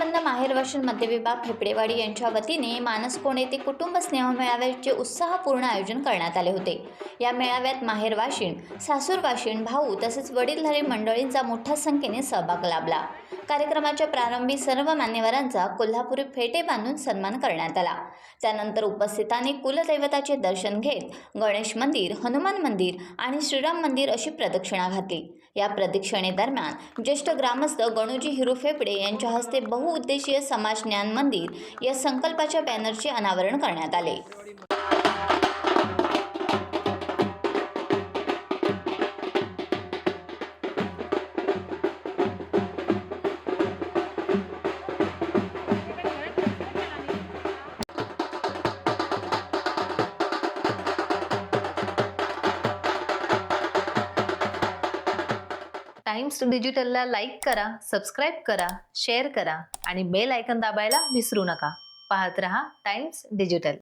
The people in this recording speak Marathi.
संपन्न माहेरवाशीण मध्य विभाग फेपडेवाडी यांच्या वतीने मानसकोण येथे कुटुंब स्नेह मेळाव्याचे उत्साहपूर्ण आयोजन करण्यात आले होते। या मेळाव्यात माहेरवाशीण, सासूरवाशीण, भाऊ तसेच वडीलधारी मंडळींचा मोठ्या संख्येने सहभाग लाभला। कार्यक्रमाच्या प्रारंभी सर्व मान्यवरांचा कोल्हापुरी फेटे बांधून सन्मान करण्यात आला। त्यानंतर उपस्थितांनी कुलदैवताचे दर्शन घेत गणेश मंदिर, हनुमान मंदिर आणि श्रीराम मंदिर अशी प्रदक्षिणा घातली। या प्रदक्षिणेदरम्यान ज्येष्ठ ग्रामस्थ गणूजी हिरू फेपडे यांच्या हस्ते बहुउद्देशीय समाज ज्ञान मंदिर या संकल्पाच्या बॅनरचे अनावरण करण्यात आले। टाइम्स डिजिटलला लाईक करा, सबस्क्राईब करा, शेअर करा आणि बेल आयकॉन दाबायला विसरू नका। पाहत रहा टाइम्स डिजिटल।